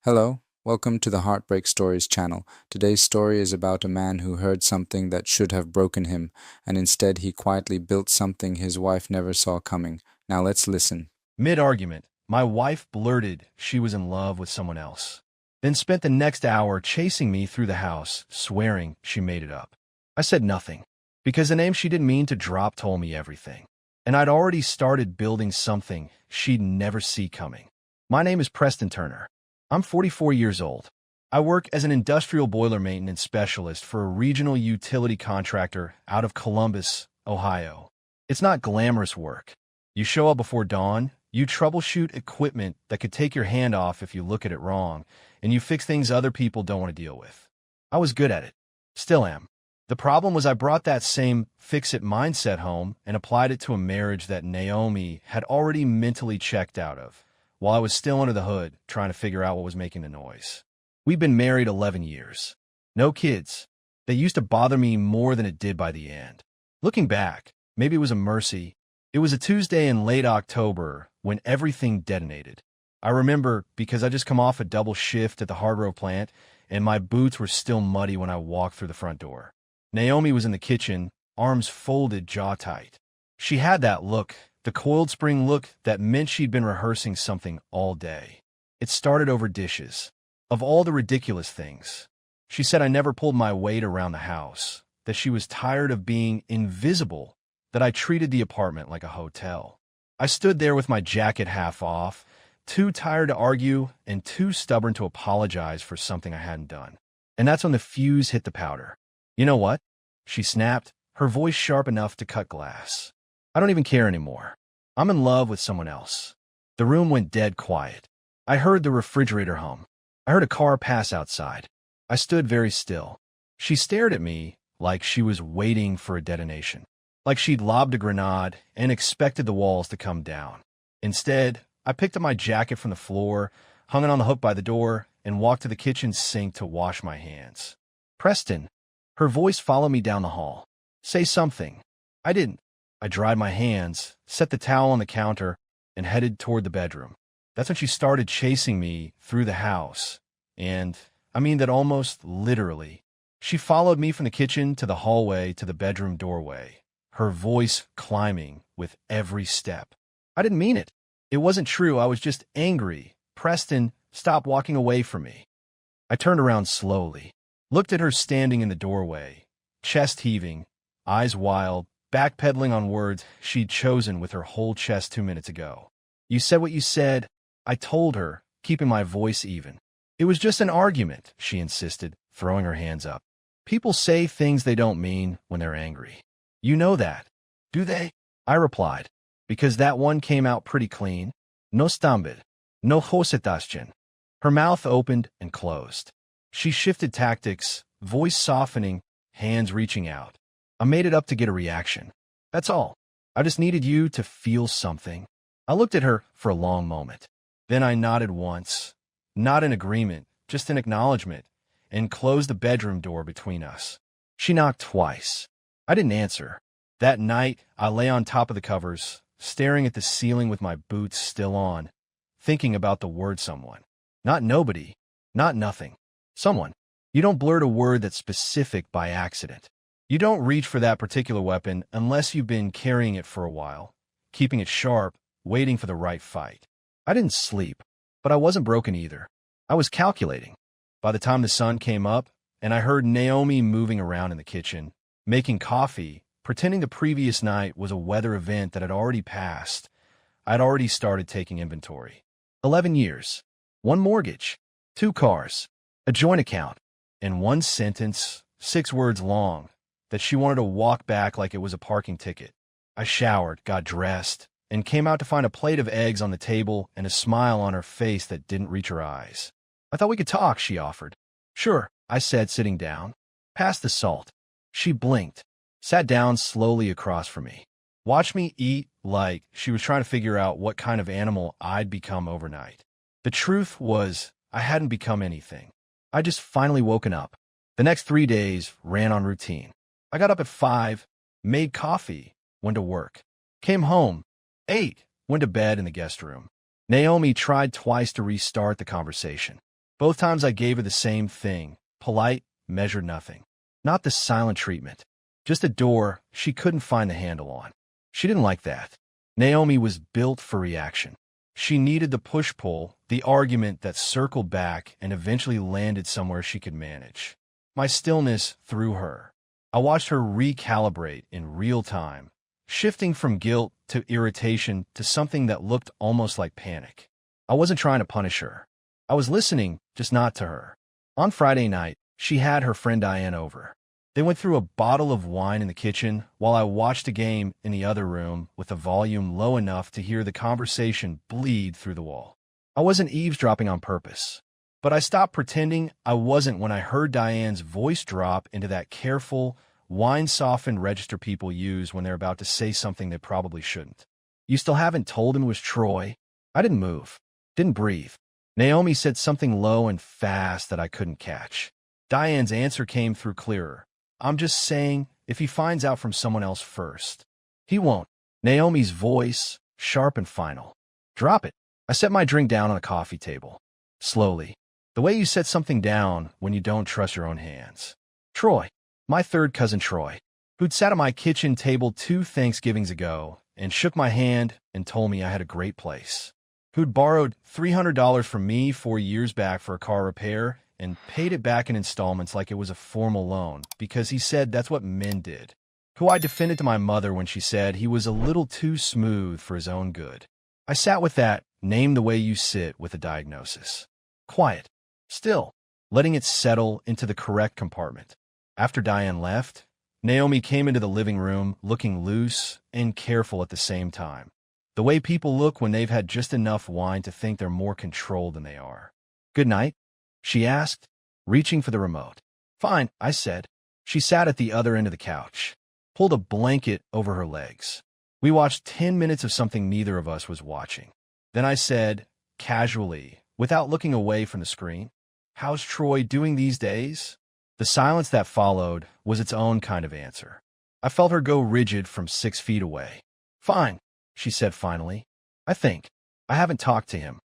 Hello, welcome to the Heartbreak Stories channel. Today's story is about a man who heard something that should have broken him, and instead he quietly built something his wife never saw coming. Now let's listen. Mid-argument, my wife blurted she was in love with someone else, then spent the next hour chasing me through the house, swearing she made it up. I said nothing, because the name she didn't mean to drop told me everything, and I'd already started building something she'd never see coming. My name is Preston Turner. I'm 44 years old. I work as an industrial boiler maintenance specialist for a regional utility contractor out of Columbus, Ohio. It's not glamorous work. You show up before dawn, you troubleshoot equipment that could take your hand off if you look at it wrong, and you fix things other people don't want to deal with. I was good at it. Still am. The problem was I brought that same fix-it mindset home and applied it to a marriage that Naomi had already mentally checked out of, while I was still under the hood trying to figure out what was making the noise. We've been married 11 years. No kids. They used to bother me more than it did by the end. Looking back, maybe it was a mercy. It was a Tuesday in late October when everything detonated. I remember because I just come off a double shift at the hardware plant and my boots were still muddy when I walked through the front door. Naomi was in the kitchen, arms folded, jaw tight. She had that look, the coiled spring look that meant she'd been rehearsing something all day. It started over dishes. Of all the ridiculous things, she said I never pulled my weight around the house, that she was tired of being invisible, that I treated the apartment like a hotel. I stood there with my jacket half off, too tired to argue and too stubborn to apologize for something I hadn't done. And that's when the fuse hit the powder. You know what? She snapped, her voice sharp enough to cut glass. I don't even care anymore. I'm in love with someone else. The room went dead quiet. I heard the refrigerator hum. I heard a car pass outside. I stood very still. She stared at me like she was waiting for a detonation, like she'd lobbed a grenade and expected the walls to come down. Instead, I picked up my jacket from the floor, hung it on the hook by the door, and walked to the kitchen sink to wash my hands. Preston. Her voice followed me down the hall. Say something. I didn't. I dried my hands, set the towel on the counter, and headed toward the bedroom. That's when she started chasing me through the house. And I mean that almost literally. She followed me from the kitchen to the hallway to the bedroom doorway, her voice climbing with every step. I didn't mean it. It wasn't true. I was just angry. Preston, stop walking away from me. I turned around slowly, looked at her standing in the doorway, chest heaving, eyes wild, backpedaling on words she'd chosen with her whole chest 2 minutes ago. You said what you said, I told her, keeping my voice even. It was just an argument, she insisted, throwing her hands up. People say things they don't mean when they're angry. You know that, do they? I replied, because that one came out pretty clean. No stambid, no hosetaschen. Her mouth opened and closed. She shifted tactics, voice softening, hands reaching out. I made it up to get a reaction. That's all. I just needed you to feel something. I looked at her for a long moment. Then I nodded once, not in agreement, just in acknowledgement, and closed the bedroom door between us. She knocked twice. I didn't answer. That night, I lay on top of the covers, staring at the ceiling with my boots still on, thinking about the word someone. Not nobody, not nothing. Someone. You don't blurt a word that's specific by accident. You don't reach for that particular weapon unless you've been carrying it for a while, keeping it sharp, waiting for the right fight. I didn't sleep, but I wasn't broken either. I was calculating. By the time the sun came up, and I heard Naomi moving around in the kitchen, making coffee, pretending the previous night was a weather event that had already passed, I'd already started taking inventory. 11 years, 1 mortgage, 2 cars, a joint account, and 1 sentence, 6 words long, that she wanted to walk back like it was a parking ticket. I showered, got dressed, and came out to find a plate of eggs on the table and a smile on her face that didn't reach her eyes. I thought we could talk, she offered. Sure, I said, sitting down. Pass the salt. She blinked, sat down slowly across from me, watched me eat like she was trying to figure out what kind of animal I'd become overnight. The truth was, I hadn't become anything. I'd just finally woken up. The next 3 days ran on routine. I got up at 5, made coffee, went to work, came home, ate, went to bed in the guest room. Naomi tried twice to restart the conversation. Both times I gave her the same thing, polite, measured nothing. Not the silent treatment. Just a door she couldn't find the handle on. She didn't like that. Naomi was built for reaction. She needed the push-pull, the argument that circled back and eventually landed somewhere she could manage. My stillness threw her. I watched her recalibrate in real time, shifting from guilt to irritation to something that looked almost like panic. I wasn't trying to punish her. I was listening, just not to her. On Friday night, she had her friend Diane over. They went through a bottle of wine in the kitchen while I watched a game in the other room with the volume low enough to hear the conversation bleed through the wall. I wasn't eavesdropping on purpose, but I stopped pretending I wasn't when I heard Diane's voice drop into that careful, wine-softened register people use when they're about to say something they probably shouldn't. You still haven't told him it was Troy? I didn't move, didn't breathe. Naomi said something low and fast that I couldn't catch. Diane's answer came through clearer. I'm just saying, if he finds out from someone else first. He won't. Naomi's voice, sharp and final. Drop it. I set my drink down on a coffee table. Slowly. The way you set something down when you don't trust your own hands. Troy. My third cousin Troy, who'd sat at my kitchen table 2 Thanksgivings ago and shook my hand and told me I had a great place. Who'd borrowed $300 from me 4 years back for a car repair and paid it back in installments like it was a formal loan because he said that's what men did. Who I defended to my mother when she said he was a little too smooth for his own good. I sat with that, named the way you sit with a diagnosis. Quiet. Still. Letting it settle into the correct compartment. After Diane left, Naomi came into the living room looking loose and careful at the same time. The way people look when they've had just enough wine to think they're more controlled than they are. Good night? She asked, reaching for the remote. Fine, I said. She sat at the other end of the couch, pulled a blanket over her legs. We watched 10 minutes of something neither of us was watching. Then I said, casually, without looking away from the screen, how's Troy doing these days? The silence that followed was its own kind of answer. I felt her go rigid from 6 feet away. Fine, she said finally. I think. I haven't talked to him.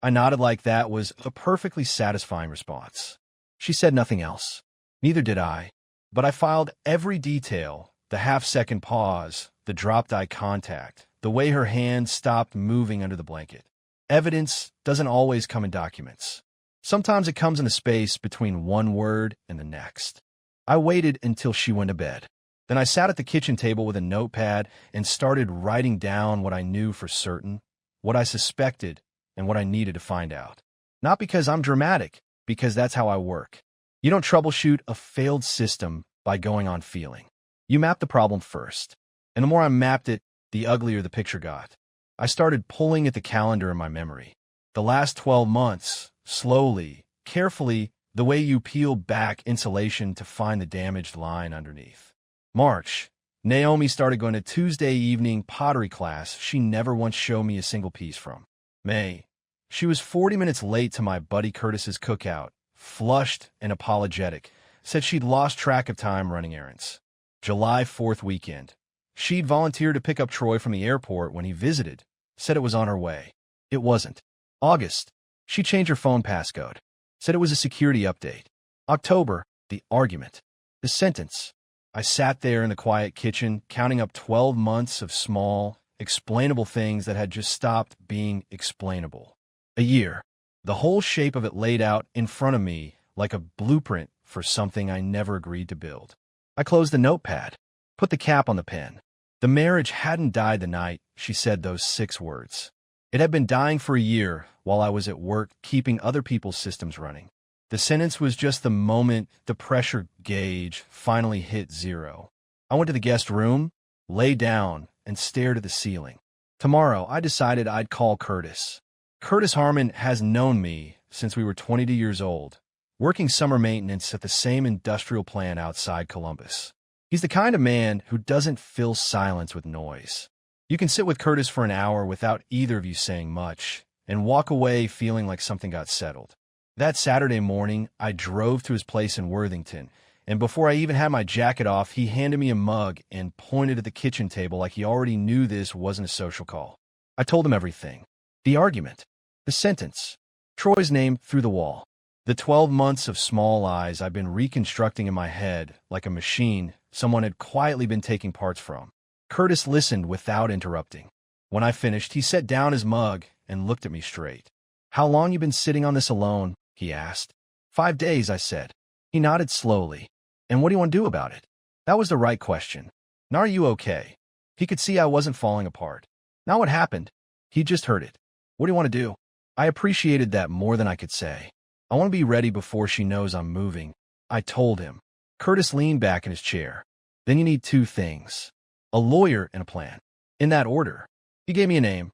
I nodded like that was a perfectly satisfying response. She said nothing else. Neither did I. But I filed every detail, the half-second pause, the dropped eye contact, the way her hand stopped moving under the blanket. Evidence doesn't always come in documents. Sometimes it comes in the space between one word and the next. I waited until she went to bed. Then I sat at the kitchen table with a notepad and started writing down what I knew for certain, what I suspected, and what I needed to find out. Not because I'm dramatic, because that's how I work. You don't troubleshoot a failed system by going on feeling. You map the problem first. And the more I mapped it, the uglier the picture got. I started pulling at the calendar in my memory. The last 12 months, slowly, carefully, the way you peel back insulation to find the damaged line underneath. March. Naomi started going to Tuesday evening pottery class she never once showed me a single piece from. May. She was 40 minutes late to my buddy Curtis's cookout, flushed and apologetic, said she'd lost track of time running errands. July 4th weekend. She'd volunteered to pick up Troy from the airport when he visited, said it was on her way. It wasn't. August. She changed her phone passcode, said it was a security update. October. The argument. The sentence. I sat there in the quiet kitchen, counting up 12 months of small, explainable things that had just stopped being explainable. A year. The whole shape of it laid out in front of me like a blueprint for something I never agreed to build. I closed the notepad, put the cap on the pen. The marriage hadn't died the night she said those 6 words. It had been dying for a year while I was at work keeping other people's systems running. The sentence was just the moment the pressure gauge finally hit 0. I went to the guest room, lay down, and stared at the ceiling. Tomorrow, I decided I'd call Curtis. Curtis Harmon has known me since we were 22 years old, working summer maintenance at the same industrial plant outside Columbus. He's the kind of man who doesn't fill silence with noise. You can sit with Curtis for an hour without either of you saying much, and walk away feeling like something got settled. That Saturday morning, I drove to his place in Worthington, and before I even had my jacket off, he handed me a mug and pointed at the kitchen table like he already knew this wasn't a social call. I told him everything. The argument. The sentence. Troy's name through the wall. The 12 months of small lies I've been reconstructing in my head like a machine someone had quietly been taking parts from. Curtis listened without interrupting. When I finished, he set down his mug and looked at me straight. "How long you been sitting on this alone?" he asked. "5 days," I said. He nodded slowly. "And what do you want to do about it?" That was the right question. "Now are you okay?" He could see I wasn't falling apart. "Now what happened?" He just heard it. "What do you want to do?" I appreciated that more than I could say. "I want to be ready before she knows I'm moving," I told him. Curtis leaned back in his chair. "Then you need two things. A lawyer and a plan. In that order." He gave me a name.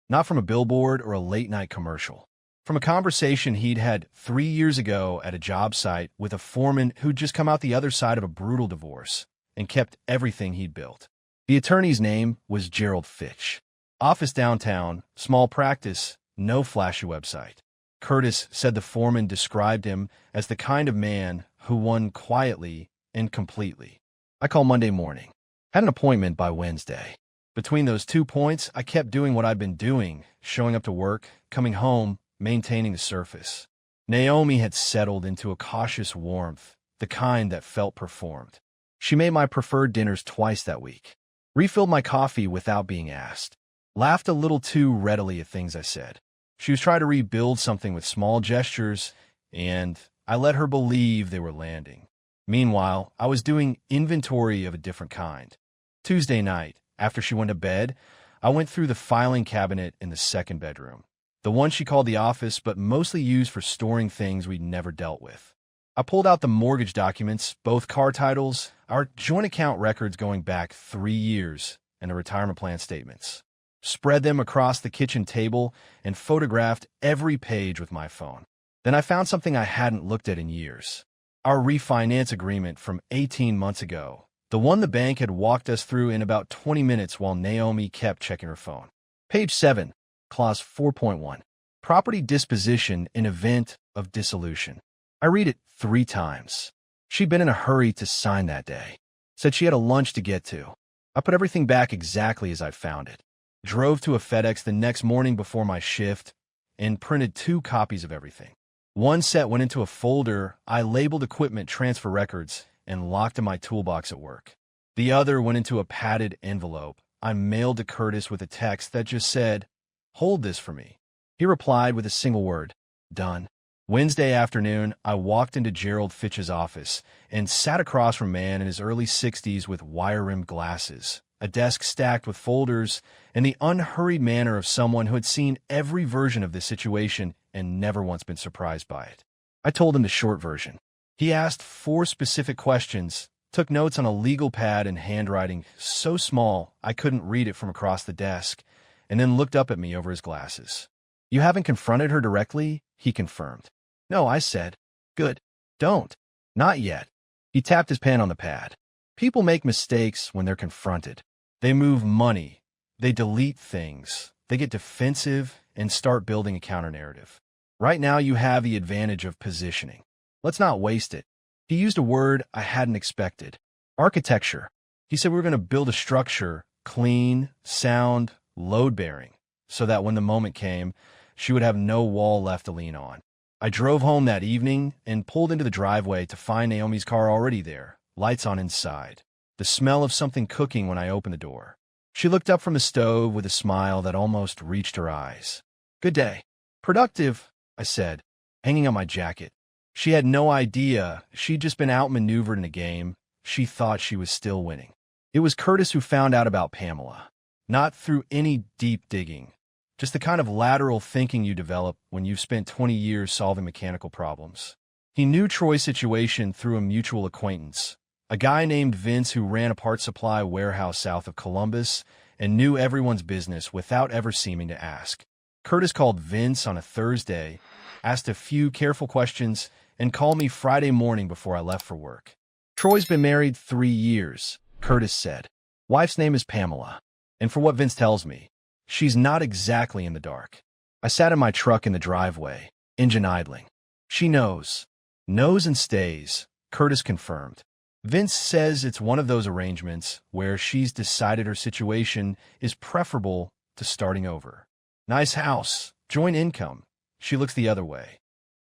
Not from a billboard or a late-night commercial. From a conversation he'd had 3 years ago at a job site with a foreman who'd just come out the other side of a brutal divorce and kept everything he'd built. The attorney's name was Gerald Fitch. Office downtown, small practice, no flashy website. Curtis said the foreman described him as the kind of man who won quietly and completely. I called Monday morning. Had an appointment by Wednesday. Between those 2 points, I kept doing what I'd been doing, showing up to work, coming home, maintaining the surface. Naomi had settled into a cautious warmth, the kind that felt performed. She made my preferred dinners twice that week. Refilled my coffee without being asked. Laughed a little too readily at things I said. She was trying to rebuild something with small gestures, and I let her believe they were landing. Meanwhile, I was doing inventory of a different kind. Tuesday night, after she went to bed, I went through the filing cabinet in the second bedroom. The one she called the office, but mostly used for storing things we'd never dealt with. I pulled out the mortgage documents, both car titles, our joint account records going back 3 years, and the retirement plan statements. Spread them across the kitchen table, and photographed every page with my phone. Then I found something I hadn't looked at in years. Our refinance agreement from 18 months ago. The one the bank had walked us through in about 20 minutes while Naomi kept checking her phone. Page 7, Clause 4.1. Property disposition in event of dissolution. I read it 3 times. She'd been in a hurry to sign that day. Said she had a lunch to get to. I put everything back exactly as I found it. Drove to a FedEx the next morning before my shift and printed 2 copies of everything. One set went into a folder I labeled equipment transfer records and locked in my toolbox at work. The other went into a padded envelope I mailed to Curtis with a text that just said, "Hold this for me." He replied with a single word, "Done." Wednesday afternoon, I walked into Gerald Fitch's office and sat across from a man in his early 60s with wire-rimmed glasses, a desk stacked with folders, and the unhurried manner of someone who had seen every version of this situation and never once been surprised by it. I told him the short version. He asked 4 specific questions, took notes on a legal pad in handwriting so small I couldn't read it from across the desk, and then looked up at me over his glasses. "You haven't confronted her directly?" he confirmed. "No," I said. "Good. Don't. Not yet." He tapped his pen on the pad. "People make mistakes when they're confronted. They move money. They delete things. They get defensive and start building a counter-narrative. Right now you have the advantage of positioning. Let's not waste it." He used a word I hadn't expected. Architecture. He said we were going to build a structure, clean, sound, load-bearing, so that when the moment came, she would have no wall left to lean on. I drove home that evening and pulled into the driveway to find Naomi's car already there, lights on inside. The smell of something cooking when I opened the door. She looked up from the stove with a smile that almost reached her eyes. "Good day." "Productive," I said, hanging up my jacket. She had no idea she'd just been outmaneuvered in a game. She thought she was still winning. It was Curtis who found out about Pamela. Not through any deep digging. Just the kind of lateral thinking you develop when you've spent 20 years solving mechanical problems. He knew Troy's situation through a mutual acquaintance, a guy named Vince who ran a parts supply warehouse south of Columbus and knew everyone's business without ever seeming to ask. Curtis called Vince on a Thursday, asked a few careful questions, and called me Friday morning before I left for work. "Troy's been married 3 years, Curtis said. Wife's name is Pamela. And for what Vince tells me, she's not exactly in the dark." I sat in my truck in the driveway, engine idling. "She knows. Knows and stays," Curtis confirmed. "Vince says it's one of those arrangements where she's decided her situation is preferable to starting over. Nice house, joint income. she looks the other way.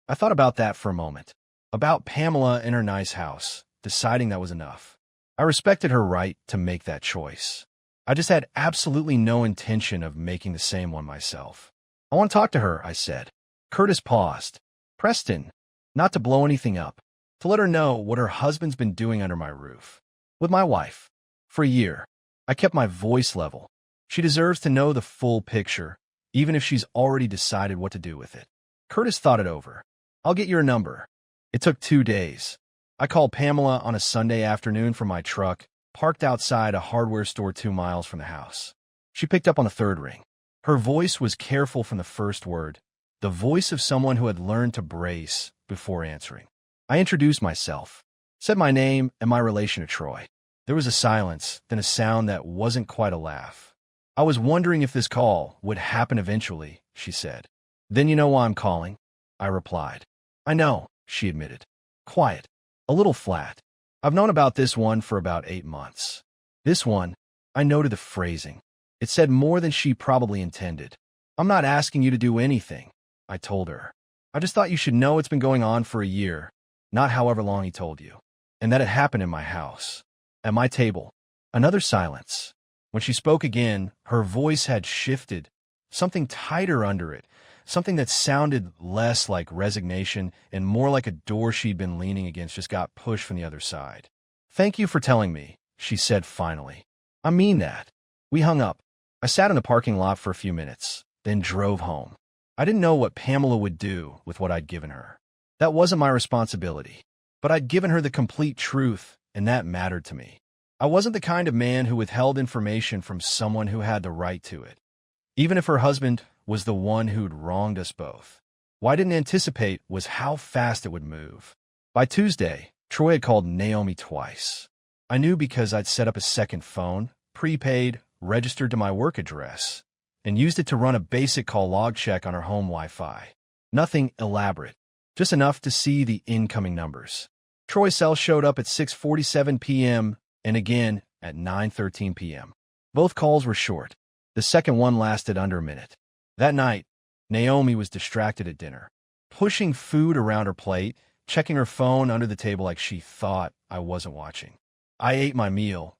I thought about that for a moment. About Pamela in her nice house, deciding that was enough. I respected her right to make that choice. I just had absolutely no intention of making the same one myself. I want to talk to her, I said. Curtis paused. Preston, not to blow anything up, to let her know what her husband's been doing under my roof. With my wife. For a year. I kept my voice level. She deserves to know the full picture, even if she's already decided what to do with it. Curtis thought it over. I'll get your number. It took 2 days. I called Pamela on a Sunday afternoon from my truck, parked outside a hardware store 2 miles from the house. She picked up on the third ring. Her voice was careful from the first word, the voice of someone who had learned to brace before answering. I introduced myself, said my name and my relation to Troy. There was a silence, then a sound that wasn't quite a laugh. I was wondering if this call would happen eventually, she said. Then you know why I'm calling? I replied. I know, she admitted. Quiet. A little flat. I've known about this one for about 8 months. This one, I noted the phrasing. It said more than she probably intended. I'm not asking you to do anything, I told her. I just thought you should know it's been going on for a year, not however long he told you, and that it happened in my house. At my table. Another silence. When she spoke again, her voice had shifted, something tighter under it, something that sounded less like resignation and more like a door she'd been leaning against just got pushed from the other side. Thank you for telling me, she said finally. I mean that. We hung up. I sat in the parking lot for a few minutes, then drove home. I didn't know what Pamela would do with what I'd given her. That wasn't my responsibility, but I'd given her the complete truth, and that mattered to me. I wasn't the kind of man who withheld information from someone who had the right to it, even if her husband was the one who'd wronged us both. What I didn't anticipate was how fast it would move. By Tuesday, Troy had called Naomi twice. I knew because I'd set up a second phone, prepaid, registered to my work address, and used it to run a basic call log check on her home Wi-Fi. Nothing elaborate, just enough to see the incoming numbers. Troy's cell showed up at 6:47 p.m. and again at 9:13 p.m. Both calls were short. The second one lasted under a minute. That night, Naomi was distracted at dinner, pushing food around her plate, checking her phone under the table like she thought I wasn't watching. I ate my meal,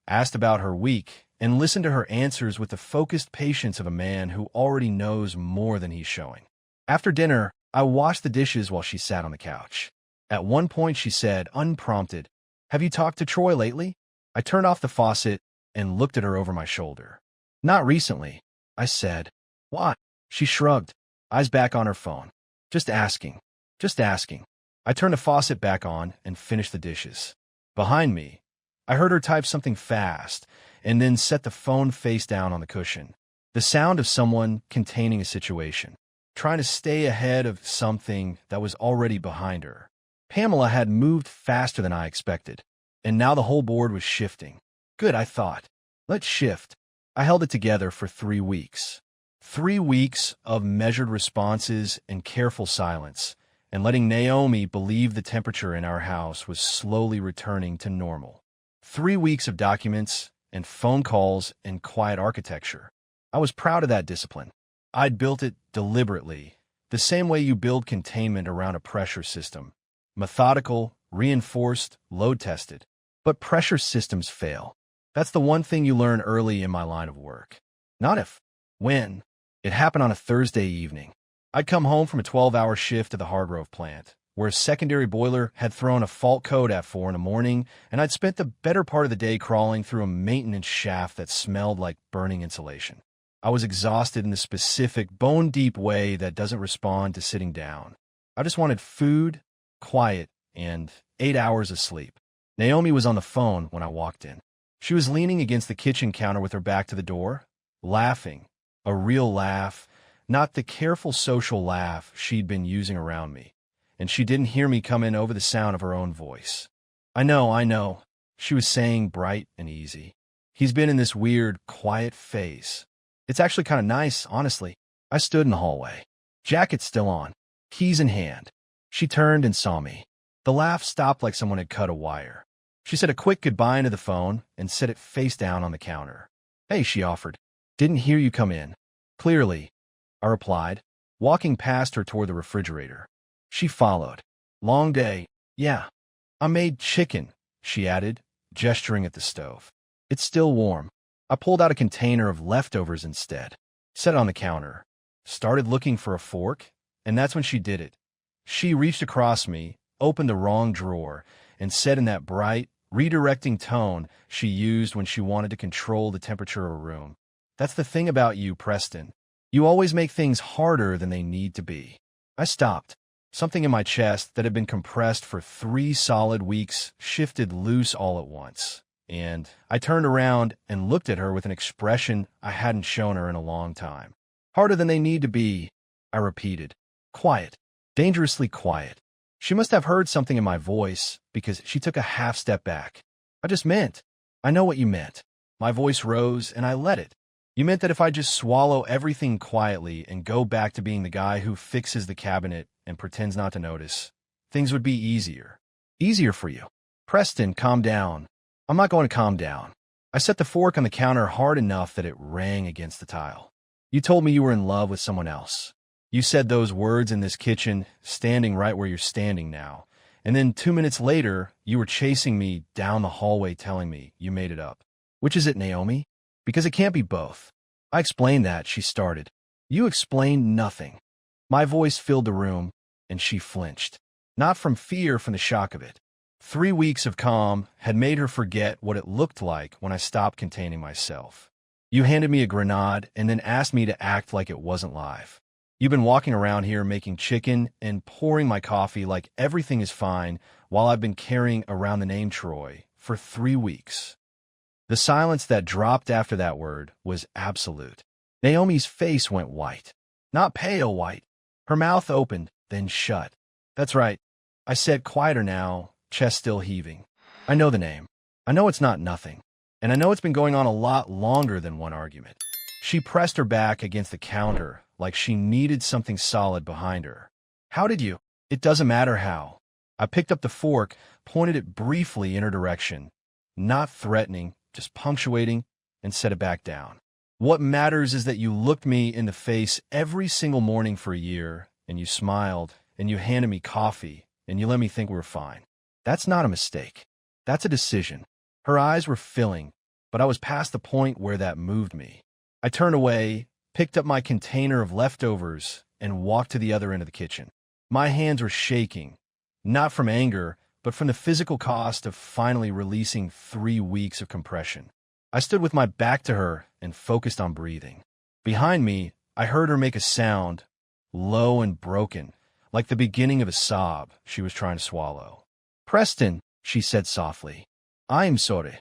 asked about her week, and listened to her answers with the focused patience of a man who already knows more than he's showing. After dinner, I washed the dishes while she sat on the couch. At one point, she said, unprompted, "Have you talked to Troy lately?" I turned off the faucet and looked at her over my shoulder. "Not recently," I said. "Why?" She shrugged, eyes back on her phone. Just asking. Just asking." I turned the faucet back on and finished the dishes. Behind me, I heard her type something fast and then set the phone face down on the cushion. The sound of someone containing a situation, trying to stay ahead of something that was already behind her. Pamela had moved faster than I expected, and now the whole board was shifting. Good, I thought. Let's shift. I held it together for 3 weeks. 3 weeks of measured responses and careful silence, and letting Naomi believe the temperature in our house was slowly returning to normal. 3 weeks of documents and phone calls and quiet architecture. I was proud of that discipline. I'd built it deliberately, the same way you build containment around a pressure system. Methodical, reinforced, load-tested. But pressure systems fail. That's the one thing you learn early in my line of work. Not if, when. It happened on a Thursday evening. I'd come home from a 12-hour shift at the Hargrove plant, where a secondary boiler had thrown a fault code at 4 in the morning, and I'd spent the better part of the day crawling through a maintenance shaft that smelled like burning insulation. I was exhausted in the specific, bone-deep way that doesn't respond to sitting down. I just wanted food, quiet, and 8 hours of sleep. Naomi was on the phone when I walked in. She was leaning against the kitchen counter with her back to the door, laughing. A real laugh, not the careful social laugh she'd been using around me. And she didn't hear me come in over the sound of her own voice. I know, she was saying, bright and easy. He's been in this weird, quiet phase. It's actually kind of nice, honestly. I stood in the hallway. Jacket still on, keys in hand. She turned and saw me. The laugh stopped like someone had cut a wire. She said a quick goodbye into the phone and set it face down on the counter. "Hey," she offered. "Didn't hear you come in." "Clearly," I replied. walking past her toward the refrigerator. She followed. Long day. Yeah. I made chicken, she added, gesturing at the stove. It's still warm. I pulled out a container of leftovers instead, set it on the counter, started looking for a fork, and that's when she did it. She reached across me, opened the wrong drawer, and said in that bright, redirecting tone she used when she wanted to control the temperature of a room, "That's the thing about you, Preston. You always make things harder than they need to be." I stopped. Something in my chest that had been compressed for 3 solid weeks shifted loose all at once, and I turned around and looked at her with an expression I hadn't shown her in a long time. "Harder than they need to be," I repeated. Quiet. Dangerously quiet. She must have heard something in my voice because she took a half step back. "I just meant. I know what you meant." My voice rose and I let it. "You meant that if I just swallow everything quietly and go back to being the guy who fixes the cabinet and pretends not to notice, things would be easier. Easier for you." "Preston, calm down." "I'm not going to calm down." I set the fork on the counter hard enough that it rang against the tile. "You told me you were in love with someone else. You said those words in this kitchen, standing right where you're standing now. And then 2 minutes later, you were chasing me down the hallway telling me you made it up. Which is it, Naomi? Because it can't be both." "I explained that," she started. "You explained nothing." My voice filled the room, and she flinched. Not from fear, from the shock of it. 3 weeks of calm had made her forget what it looked like when I stopped containing myself. "You handed me a grenade and then asked me to act like it wasn't live. You've been walking around here making chicken and pouring my coffee like everything is fine while I've been carrying around the name Troy for 3 weeks. The silence that dropped after that word was absolute. Naomi's face went white. Not pale white. Her mouth opened, then shut. "That's right," I said, quieter now, chest still heaving. "I know the name. I know it's not nothing. And I know it's been going on a lot longer than one argument." She pressed her back against the counter like she needed something solid behind her. "How did you?" "It doesn't matter how." I picked up the fork, pointed it briefly in her direction, not threatening, just punctuating, and set it back down. "What matters is that you looked me in the face every single morning for a year, and you smiled, and you handed me coffee, and you let me think we were fine. That's not a mistake. That's a decision." Her eyes were filling, but I was past the point where that moved me. I turned away, picked up my container of leftovers, and walked to the other end of the kitchen. My hands were shaking, not from anger, but from the physical cost of finally releasing 3 weeks of compression. I stood with my back to her and focused on breathing. Behind me, I heard her make a sound, low and broken, like the beginning of a sob she was trying to swallow. "Preston," she said softly. "I'm sorry."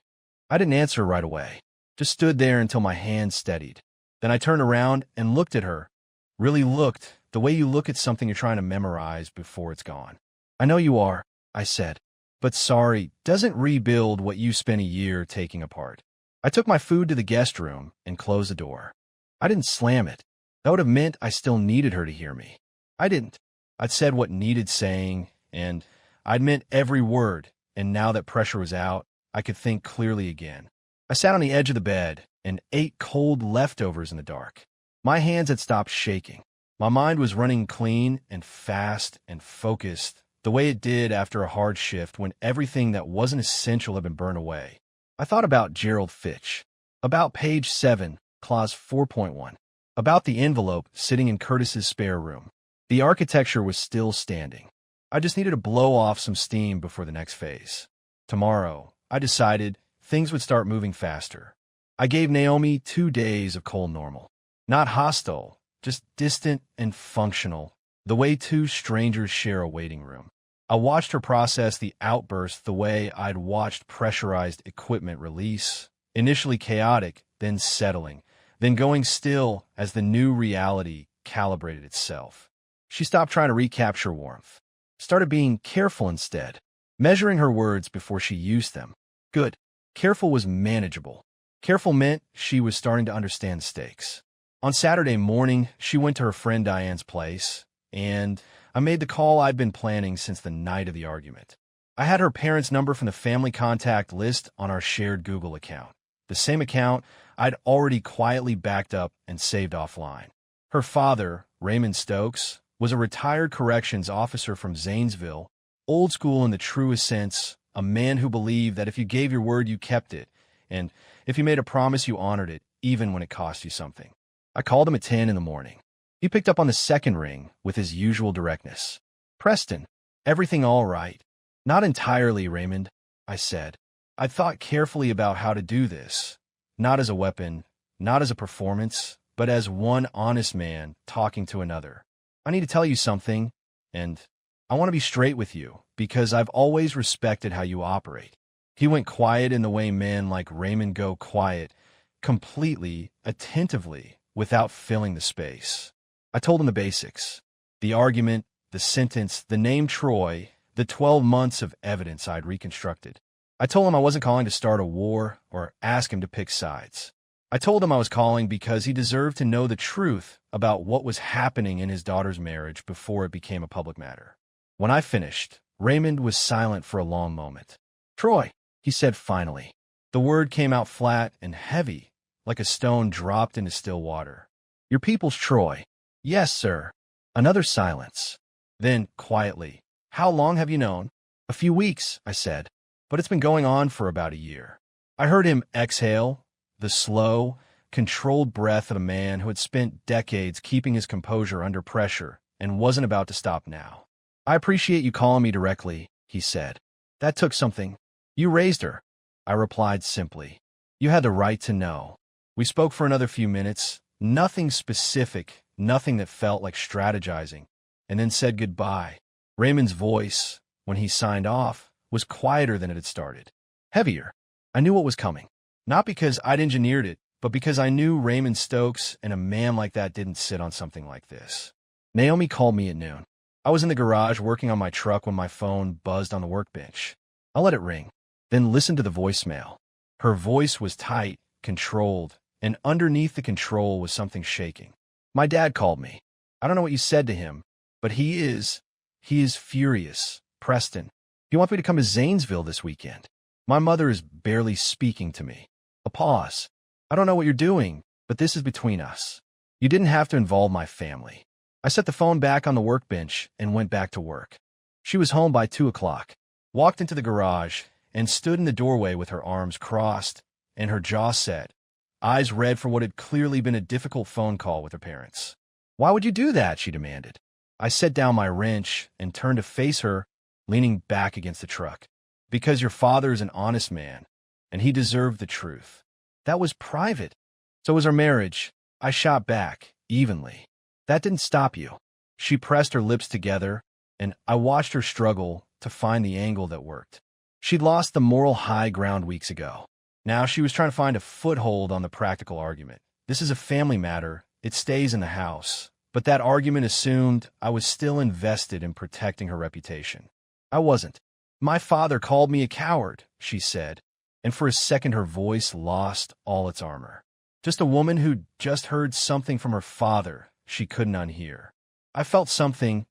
I didn't answer right away, just stood there until my hands steadied. Then I turned around and looked at her, really looked, the way you look at something you're trying to memorize before it's gone. "I know you are," I said, "but sorry doesn't rebuild what you spent a year taking apart." I took my food to the guest room and closed the door. I didn't slam it. That would have meant I still needed her to hear me. I didn't. I'd said what needed saying, and I'd meant every word, and now that pressure was out, I could think clearly again. I sat on the edge of the bed and ate cold leftovers in the dark. My hands had stopped shaking. My mind was running clean and fast and focused, the way it did after a hard shift when everything that wasn't essential had been burned away. I thought about Gerald Fitch, about page 7, clause 4.1, about the envelope sitting in Curtis's spare room. The architecture was still standing. I just needed to blow off some steam before the next phase. Tomorrow, I decided, things would start moving faster. I gave Naomi 2 days of cold normal. Not hostile, just distant and functional, the way 2 strangers share a waiting room. I watched her process the outburst the way I'd watched pressurized equipment release, initially chaotic, then settling, then going still as the new reality calibrated itself. She stopped trying to recapture warmth, started being careful instead, measuring her words before she used them. Good. Careful was manageable. Careful meant she was starting to understand the stakes. On Saturday morning, she went to her friend Diane's place, and I made the call I'd been planning since the night of the argument. I had her parents' number from the family contact list on our shared Google account, the same account I'd already quietly backed up and saved offline. Her father, Raymond Stokes, was a retired corrections officer from Zanesville, old school in the truest sense, a man who believed that if you gave your word, you kept it, and if you made a promise, you honored it, even when it cost you something. I called him at 10 in the morning. He picked up on the second ring with his usual directness. "Preston, everything all right?" "Not entirely, Raymond," I said. I thought carefully about how to do this, not as a weapon, not as a performance, but as one honest man talking to another. "I need to tell you something, and I want to be straight with you, because I've always respected how you operate." He went quiet in the way men like Raymond go quiet, completely, attentively, without filling the space. I told him the basics. The argument, the sentence, the name Troy, the 12 months of evidence I'd reconstructed. I told him I wasn't calling to start a war or ask him to pick sides. I told him I was calling because he deserved to know the truth about what was happening in his daughter's marriage before it became a public matter. When I finished, Raymond was silent for a long moment. "Troy," he said finally. The word came out flat and heavy, like a stone dropped into still water. "Your people's Troy." "Yes, sir." Another silence. Then, quietly, "How long have you known?" "A few weeks," I said, "but it's been going on for about a year." I heard him exhale, the slow, controlled breath of a man who had spent decades keeping his composure under pressure and wasn't about to stop now. "I appreciate you calling me directly," he said. "That took something." "You raised her," I replied simply. "You had the right to know." We spoke for another few minutes, nothing specific, nothing that felt like strategizing, and then said goodbye. Raymond's voice, when he signed off, was quieter than it had started. Heavier. I knew what was coming. Not because I'd engineered it, but because I knew Raymond Stokes, and a man like that didn't sit on something like this. Naomi called me at noon. I was in the garage working on my truck when my phone buzzed on the workbench. I let it ring, then listened to the voicemail. Her voice was tight, controlled, and underneath the control was something shaking. "My dad called me. I don't know what you said to him, but he is furious. Preston, he wants me to come to Zanesville this weekend. My mother is barely speaking to me." A pause. "I don't know what you're doing, but this is between us. You didn't have to involve my family." I set the phone back on the workbench and went back to work. She was home by 2 o'clock, walked into the garage, and stood in the doorway with her arms crossed and her jaw set, eyes red for what had clearly been a difficult phone call with her parents. "Why would you do that?" she demanded. I set down my wrench and turned to face her, leaning back against the truck. "Because your father is an honest man, and he deserved the truth. That was private. So was our marriage." I shot back, evenly. "That didn't stop you." She pressed her lips together, and I watched her struggle to find the angle that worked. She'd lost the moral high ground weeks ago. Now she was trying to find a foothold on the practical argument. This is a family matter. It stays in the house. But that argument assumed I was still invested in protecting her reputation. I wasn't. "My father called me a coward," she said, and for a second her voice lost all its armor. Just a woman who'd just heard something from her father she couldn't unhear. I felt something,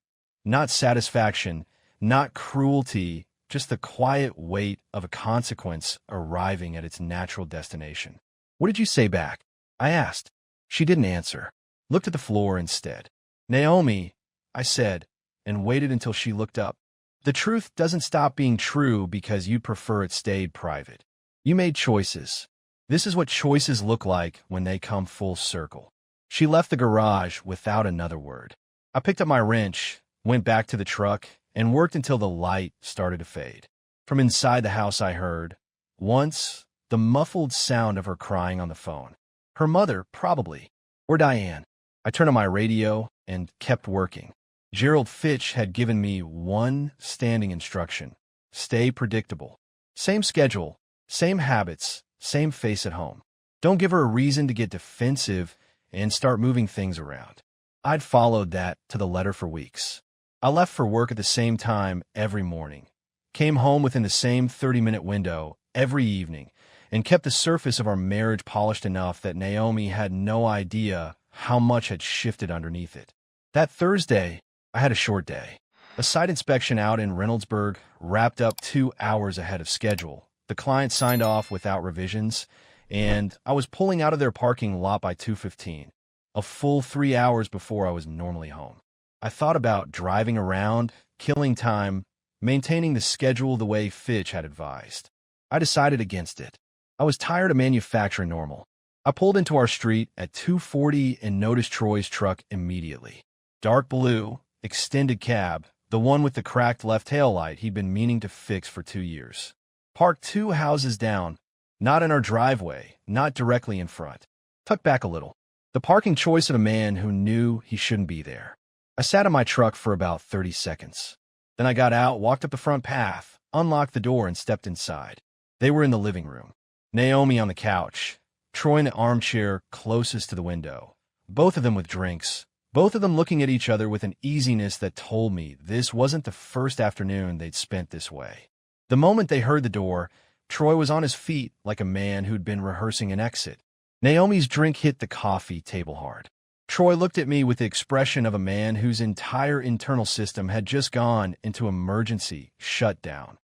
not satisfaction, not cruelty, just the quiet weight of a consequence arriving at its natural destination. "What did you say back?" I asked. She didn't answer, looked at the floor instead. "Naomi," I said, and waited until she looked up. "The truth doesn't stop being true because you'd prefer it stayed private. You made choices. This is what choices look like when they come full circle." She left the garage without another word. I picked up my wrench, went back to the truck, and worked until the light started to fade. From inside the house I heard, once, the muffled sound of her crying on the phone. Her mother, probably. Or Diane. I turned on my radio and kept working. Gerald Fitch had given me one standing instruction. Stay predictable. Same schedule, same habits, same face at home. Don't give her a reason to get defensive and start moving things around. I'd followed that to the letter for weeks. I left for work at the same time every morning, came home within the same 30-minute window every evening, and kept the surface of our marriage polished enough that Naomi had no idea how much had shifted underneath it. That Thursday, I had a short day. A site inspection out in Reynoldsburg wrapped up 2 hours ahead of schedule. The client signed off without revisions, and I was pulling out of their parking lot by 2:15. a full 3 hours before I was normally home. I thought about driving around, killing time, maintaining the schedule the way Fitch had advised. I decided against it. I was tired of manufacturing normal. I pulled into our street at 2:40 and noticed Troy's truck immediately. Dark blue, extended cab, the one with the cracked left taillight he'd been meaning to fix for 2 years. Parked 2 houses down, not in our driveway, not directly in front. Tucked back a little. The parking choice of a man who knew he shouldn't be there. I sat in my truck for about 30 seconds. Then I got out, walked up the front path, unlocked the door, and stepped inside. They were in the living room. Naomi on the couch, Troy in the armchair closest to the window, both of them with drinks, both of them looking at each other with an easiness that told me this wasn't the first afternoon they'd spent this way. The moment they heard the door, Troy was on his feet like a man who'd been rehearsing an exit. Naomi's drink hit the coffee table hard. Troy looked at me with the expression of a man whose entire internal system had just gone into emergency shutdown.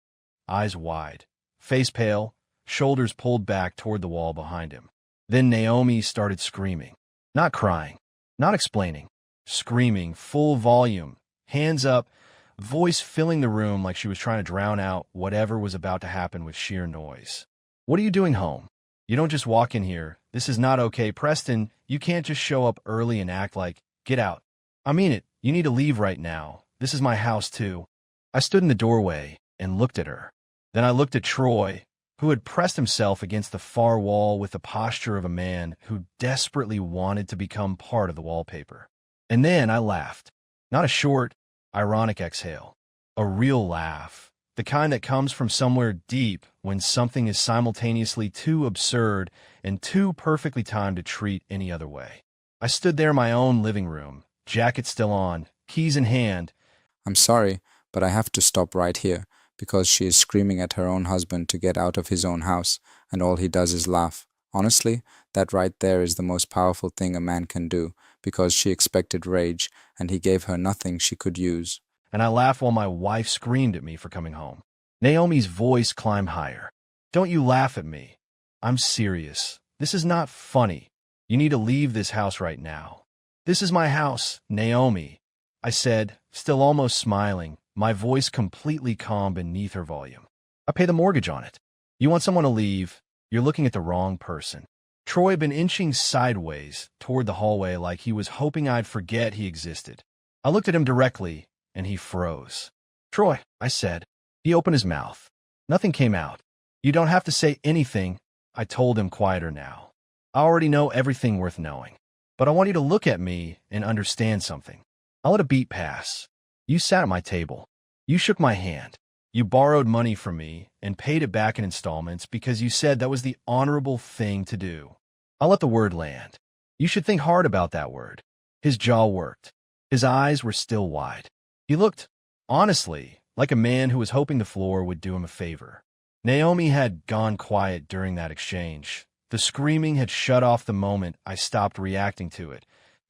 Eyes wide, face pale, shoulders pulled back toward the wall behind him. Then Naomi started screaming. Not crying, not explaining. Screaming, full volume, hands up, voice filling the room like she was trying to drown out whatever was about to happen with sheer noise. What are you doing home? You don't just walk in here. This is not okay. Preston, you can't just show up early and act like, get out. I mean it. You need to leave right now. This is my house too. I stood in the doorway and looked at her. Then I looked at Troy, who had pressed himself against the far wall with the posture of a man who desperately wanted to become part of the wallpaper. And then I laughed. Not a short, ironic exhale. A real laugh. The kind that comes from somewhere deep when something is simultaneously too absurd and too perfectly timed to treat any other way. I stood there in my own living room, jacket still on, keys in hand. I'm sorry, but I have to stop right here, because she is screaming at her own husband to get out of his own house, and all he does is laugh. Honestly, that right there is the most powerful thing a man can do, because she expected rage, and he gave her nothing she could use. And I laughed while my wife screamed at me for coming home. Naomi's voice climbed higher. Don't you laugh at me. I'm serious. This is not funny. You need to leave this house right now. This is my house, Naomi, I said, still almost smiling, my voice completely calm beneath her volume. I pay the mortgage on it. You want someone to leave? You're looking at the wrong person. Troy had been inching sideways toward the hallway like he was hoping I'd forget he existed. I looked at him directly, and he froze. Troy, I said. He opened his mouth. Nothing came out. You don't have to say anything, I told him quieter now. I already know everything worth knowing. But I want you to look at me and understand something. I'll let a beat pass. You sat at my table. You shook my hand. You borrowed money from me and paid it back in installments because you said that was the honorable thing to do. I'll let the word land. You should think hard about that word. His jaw worked. His eyes were still wide. He looked, honestly, like a man who was hoping the floor would do him a favor. Naomi had gone quiet during that exchange. The screaming had shut off the moment I stopped reacting to it,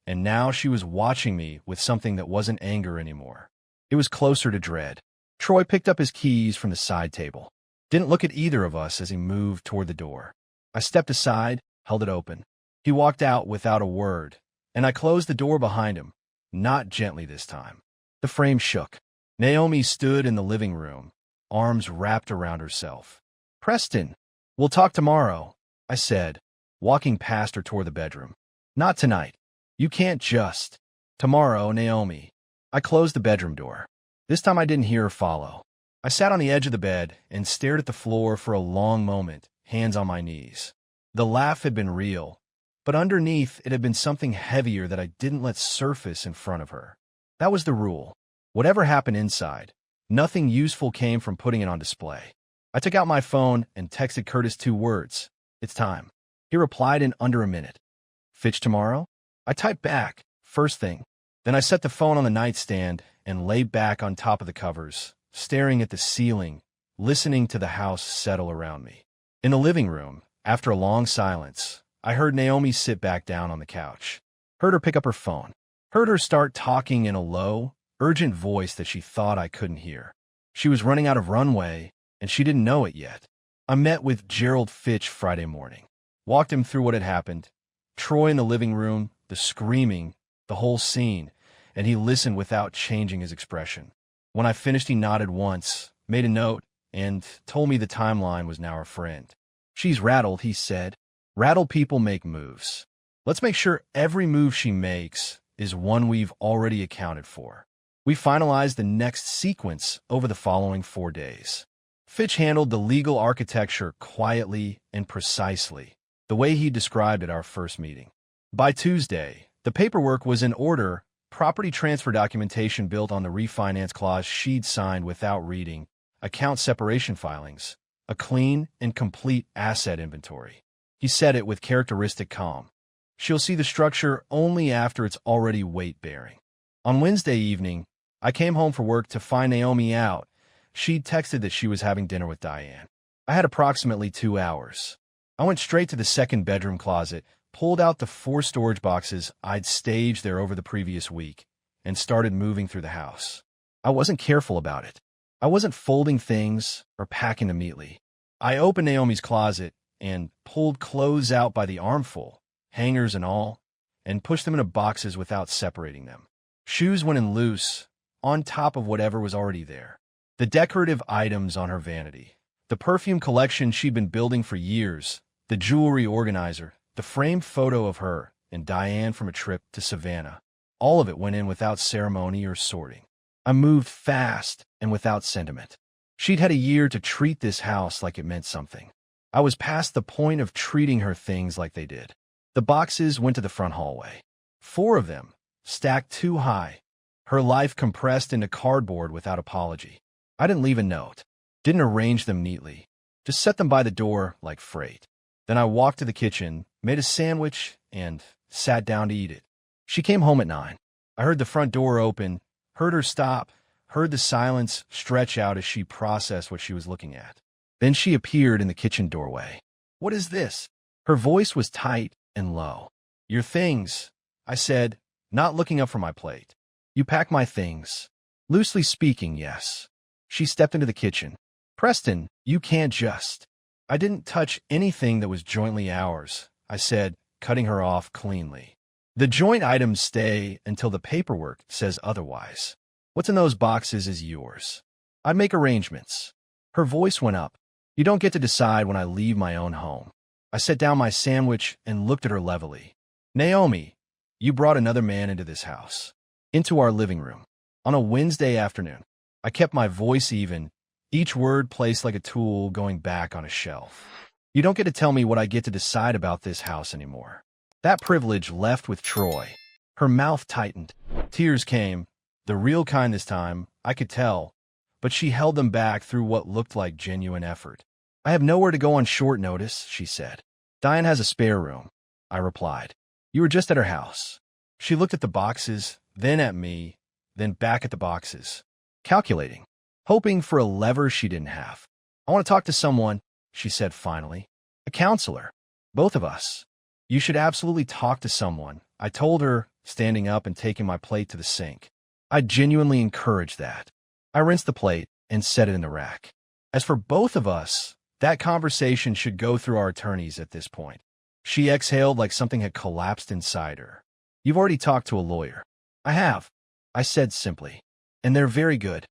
and now she was watching me with something that wasn't anger anymore. It was closer to dread. Troy picked up his keys from the side table. Didn't look at either of us as he moved toward the door. I stepped aside, held it open. He walked out without a word, and I closed the door behind him, not gently this time. The frame shook. Naomi stood in the living room, arms wrapped around herself. Preston, we'll talk tomorrow, I said, walking past her toward the bedroom. Not tonight. You can't just. Tomorrow, Naomi. I closed the bedroom door. This time I didn't hear her follow. I sat on the edge of the bed and stared at the floor for a long moment, hands on my knees. The laugh had been real, but underneath it had been something heavier that I didn't let surface in front of her. That was the rule. Whatever happened inside, nothing useful came from putting it on display. I took out my phone and texted Curtis 2 words. It's time. He replied in under a minute. Fitch tomorrow? I typed back, first thing. Then I set the phone on the nightstand and lay back on top of the covers, staring at the ceiling, listening to the house settle around me. In the living room, after a long silence, I heard Naomi sit back down on the couch. Heard her pick up her phone. Heard her start talking in a low, urgent voice that she thought I couldn't hear. She was running out of runway, and she didn't know it yet. I met with Gerald Fitch Friday morning. Walked him through what had happened. Troy in the living room, the screaming, the whole scene, and he listened without changing his expression. When I finished, he nodded once, made a note, and told me the timeline was now our friend. She's rattled, he said. Rattled people make moves. Let's make sure every move she makes is one we've already accounted for. We finalized the next sequence over the following 4 days. Fitch handled the legal architecture quietly and precisely, the way he described at our first meeting. By Tuesday, the paperwork was in order, property transfer documentation built on the refinance clause she'd signed without reading, account separation filings, a clean and complete asset inventory. He said it with characteristic calm. She'll see the structure only after it's already weight-bearing. On Wednesday evening, I came home for work to find Naomi out. She'd texted that she was having dinner with Diane. I had approximately 2 hours. I went straight to the second bedroom closet, pulled out the 4 storage boxes I'd staged there over the previous week, and started moving through the house. I wasn't careful about it. I wasn't folding things or packing them neatly. I opened Naomi's closet and pulled clothes out by the armful, hangers and all, and pushed them into boxes without separating them. Shoes went in loose, on top of whatever was already there. The decorative items on her vanity, the perfume collection she'd been building for years, the jewelry organizer, the framed photo of her and Diane from a trip to Savannah. All of it went in without ceremony or sorting. I moved fast and without sentiment. She'd had a year to treat this house like it meant something. I was past the point of treating her things like they did. The boxes went to the front hallway. 4 of them, stacked too high. Her life compressed into cardboard without apology. I didn't leave a note, didn't arrange them neatly, just set them by the door like freight. Then I walked to the kitchen, made a sandwich, and sat down to eat it. She came home at 9. I heard the front door open, heard her stop, heard the silence stretch out as she processed what she was looking at. Then she appeared in the kitchen doorway. "What is this?" Her voice was tight and low. "Your things," I said, not looking up from my plate. "You pack my things." "Loosely speaking, yes." She stepped into the kitchen. "Preston, you can't just." "I didn't touch anything that was jointly ours," I said, cutting her off cleanly. "The joint items stay until the paperwork says otherwise. What's in those boxes is yours. I'd make arrangements." Her voice went up. "You don't get to decide when I leave my own home." I set down my sandwich and looked at her levelly. "Naomi, you brought another man into this house, into our living room, on a Wednesday afternoon." I kept my voice even, each word placed like a tool going back on a shelf. "You don't get to tell me what I get to decide about this house anymore." That privilege left with Troy. Her mouth tightened. Tears came, the real kind this time, I could tell, but she held them back through what looked like genuine effort. "I have nowhere to go on short notice," she said. "Diane has a spare room," I replied. "You were just at her house." She looked at the boxes, then at me, then back at the boxes. Calculating, hoping for a lever she didn't have. "I want to talk to someone," she said finally. "A counselor. Both of us." "You should absolutely talk to someone," I told her, standing up and taking my plate to the sink. I genuinely encouraged that. I rinsed the plate and set it in the rack. As for both of us, that conversation should go through our attorneys at this point. She exhaled like something had collapsed inside her. "You've already talked to a lawyer." "I have," I said simply. "And they're very good."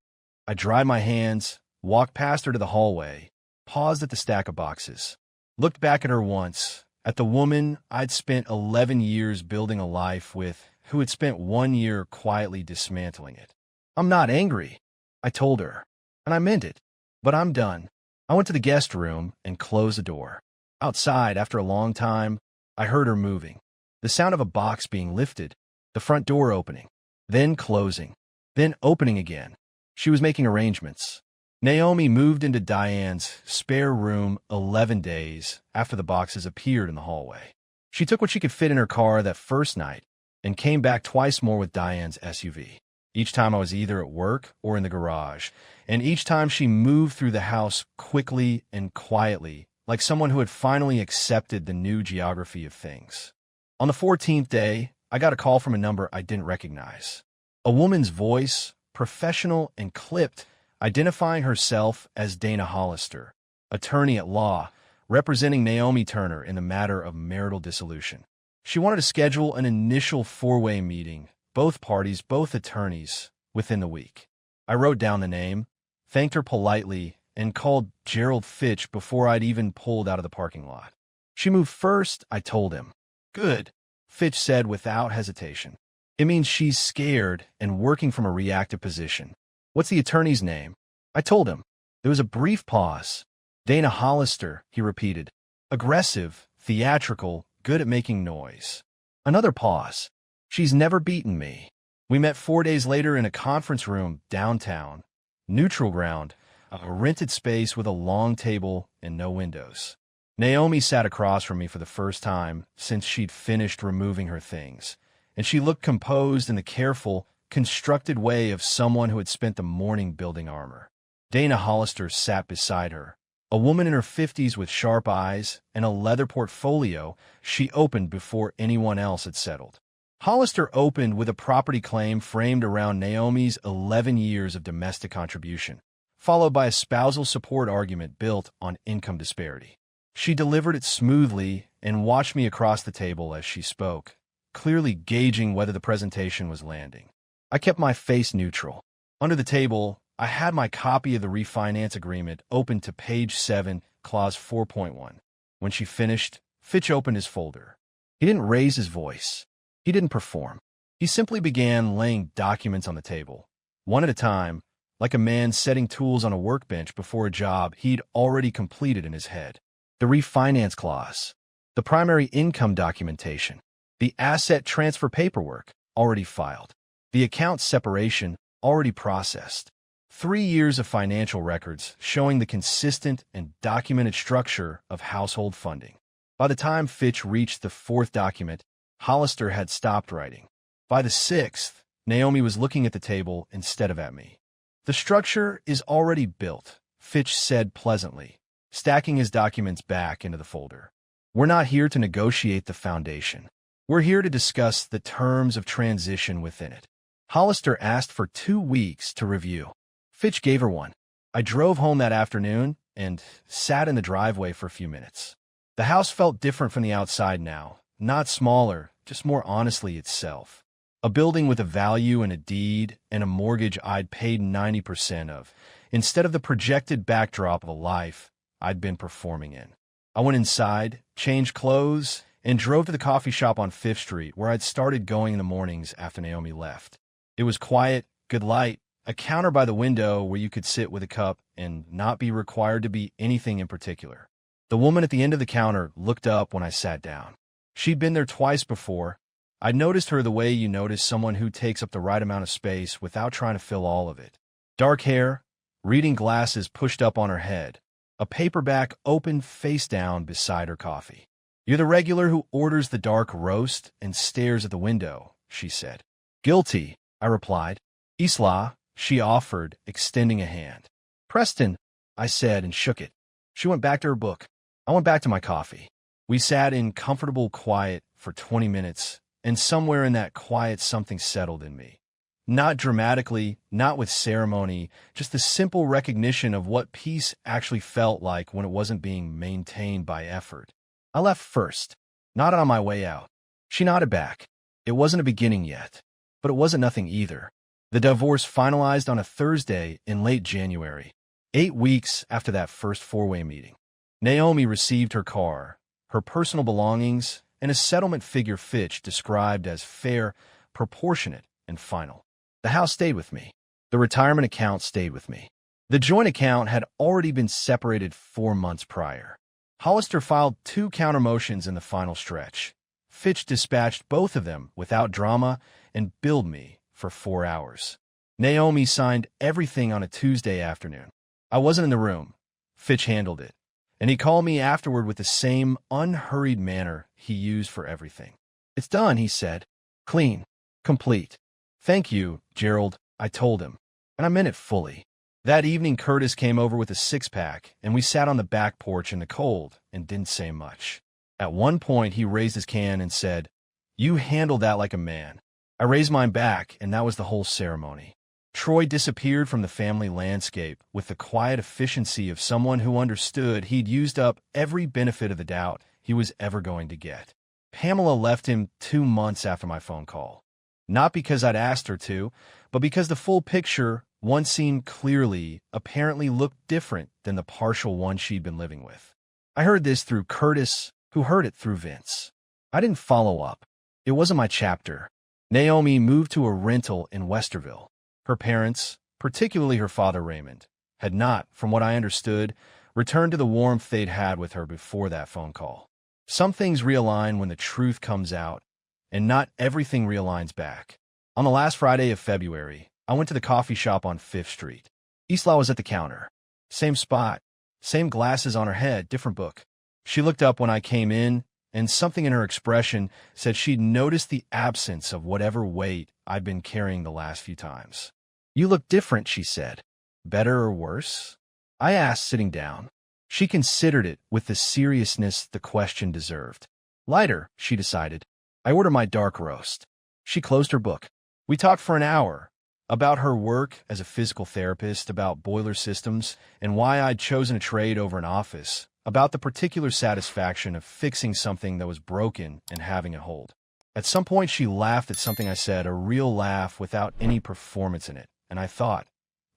I dried my hands, walked past her to the hallway, paused at the stack of boxes, looked back at her once, at the woman I'd spent 11 years building a life with, who had spent 1 year quietly dismantling it. "I'm not angry," I told her, and I meant it, "but I'm done." I went to the guest room and closed the door. Outside, after a long time, I heard her moving. The sound of a box being lifted, the front door opening, then closing, then opening again. She was making arrangements. Naomi moved into Diane's spare room 11 days after the boxes appeared in the hallway. She took what she could fit in her car that first night and came back twice more with Diane's SUV. Each time I was either at work or in the garage, and each time she moved through the house quickly and quietly, like someone who had finally accepted the new geography of things. On the 14th day, I got a call from a number I didn't recognize. A woman's voice, professional and clipped, identifying herself as Dana Hollister, attorney at law, representing Naomi Turner in the matter of marital dissolution. She wanted to schedule an initial four-way meeting, both parties, both attorneys, within the week. I wrote down the name, thanked her politely, and called Gerald Fitch before I'd even pulled out of the parking lot. She moved first, I told him. Good, Fitch said without hesitation. It means she's scared and working from a reactive position. What's the attorney's name? I told him. There was a brief pause. Dana Hollister, he repeated. Aggressive, theatrical, good at making noise. Another pause. She's never beaten me. We met 4 days later in a conference room downtown. Neutral ground, a rented space with a long table and no windows. Naomi sat across from me for the first time since she'd finished removing her things, and she looked composed in the careful, constructed way of someone who had spent the morning building armor. Dana Hollister sat beside her, a woman in her 50s with sharp eyes and a leather portfolio she opened before anyone else had settled. Hollister opened with a property claim framed around Naomi's 11 years of domestic contribution, followed by a spousal support argument built on income disparity. She delivered it smoothly and watched me across the table as she spoke, clearly gauging whether the presentation was landing. I kept my face neutral. Under the table, I had my copy of the refinance agreement open to page 7, clause 4.1. When she finished, Fitch opened his folder. He didn't raise his voice. He didn't perform. He simply began laying documents on the table, one at a time, like a man setting tools on a workbench before a job he'd already completed in his head. The refinance clause, the primary income documentation, the asset transfer paperwork, already filed, the account separation, already processed, 3 years of financial records showing the consistent and documented structure of household funding. By the time Fitch reached the 4th document, Hollister had stopped writing. By the 6th, Naomi was looking at the table instead of at me. The structure is already built, Fitch said pleasantly, stacking his documents back into the folder. We're not here to negotiate the foundation. We're here to discuss the terms of transition within it. Hollister asked for 2 weeks to review. Fitch gave her one. I drove home that afternoon and sat in the driveway for a few minutes. The house felt different from the outside now, not smaller, just more honestly itself. A building with a value and a deed and a mortgage I'd paid 90% of, instead of the projected backdrop of a life I'd been performing in. I went inside, changed clothes, and drove to the coffee shop on 5th Street where I'd started going in the mornings after Naomi left. It was quiet, good light, a counter by the window where you could sit with a cup and not be required to be anything in particular. The woman at the end of the counter looked up when I sat down. She'd been there twice before. I'd noticed her the way you notice someone who takes up the right amount of space without trying to fill all of it. Dark hair, reading glasses pushed up on her head, a paperback open face down beside her coffee. You're the regular who orders the dark roast and stares at the window, she said. Guilty, I replied. Isla, she offered, extending a hand. Preston, I said and shook it. She went back to her book. I went back to my coffee. We sat in comfortable quiet for 20 minutes, and somewhere in that quiet something settled in me. Not dramatically, not with ceremony, just the simple recognition of what peace actually felt like when it wasn't being maintained by effort. I left first, not on my way out. She nodded back. It wasn't a beginning yet, but it wasn't nothing either. The divorce finalized on a Thursday in late January, 8 weeks after that first four-way meeting. Naomi received her car, her personal belongings, and a settlement figure Fitch described as fair, proportionate, and final. The house stayed with me. The retirement account stayed with me. The joint account had already been separated 4 months prior. Hollister filed 2 counter-motions in the final stretch. Fitch dispatched both of them without drama and billed me for 4 hours. Naomi signed everything on a Tuesday afternoon. I wasn't in the room. Fitch handled it, and he called me afterward with the same unhurried manner he used for everything. It's done, he said. Clean. Complete. Thank you, Gerald, I told him, and I meant it fully. That evening Curtis came over with a 6-pack, and we sat on the back porch in the cold and didn't say much. At one point, he raised his can and said, "You handled that like a man." I raised mine back, and that was the whole ceremony. Troy disappeared from the family landscape with the quiet efficiency of someone who understood he'd used up every benefit of the doubt he was ever going to get. Pamela left him 2 months after my phone call. Not because I'd asked her to, but because the full picture, once seen clearly, apparently looked different than the partial one she'd been living with. I heard this through Curtis, who heard it through Vince. I didn't follow up. It wasn't my chapter. Naomi moved to a rental in Westerville. Her parents, particularly her father Raymond, had not, from what I understood, returned to the warmth they'd had with her before that phone call. Some things realign when the truth comes out, and not everything realigns back. On the last Friday of February, I went to the coffee shop on 5th Street. Isla was at the counter. Same spot, same glasses on her head, different book. She looked up when I came in, and something in her expression said she'd noticed the absence of whatever weight I'd been carrying the last few times. "You look different," she said. "Better or worse?" I asked, sitting down. She considered it with the seriousness the question deserved. "Lighter," she decided. "I ordered my dark roast." She closed her book. We talked for an hour about her work as a physical therapist, about boiler systems, and why I'd chosen a trade over an office, about the particular satisfaction of fixing something that was broken and having it hold. At some point, she laughed at something I said, a real laugh without any performance in it, and I thought,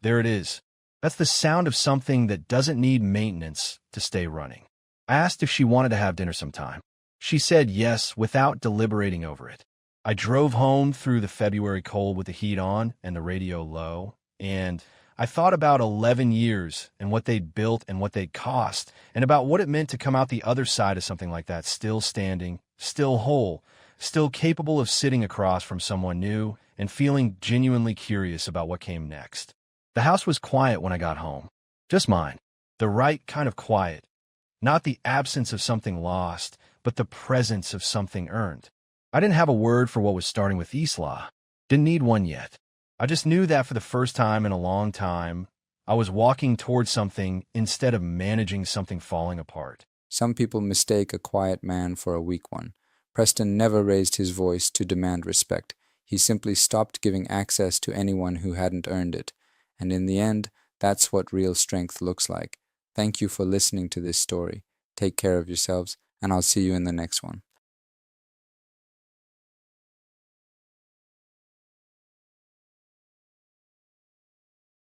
there it is. That's the sound of something that doesn't need maintenance to stay running. I asked if she wanted to have dinner sometime. She said yes without deliberating over it. I drove home through the February cold with the heat on and the radio low, and I thought about 11 years and what they'd built and what they'd cost, and about what it meant to come out the other side of something like that, still standing, still whole, still capable of sitting across from someone new and feeling genuinely curious about what came next. The house was quiet when I got home. Just mine. The right kind of quiet. Not the absence of something lost, but the presence of something earned. I didn't have a word for what was starting with Isla. Didn't need one yet. I just knew that for the first time in a long time, I was walking towards something instead of managing something falling apart. Some people mistake a quiet man for a weak one. Preston never raised his voice to demand respect. He simply stopped giving access to anyone who hadn't earned it. And in the end, that's what real strength looks like. Thank you for listening to this story. Take care of yourselves, and I'll see you in the next one.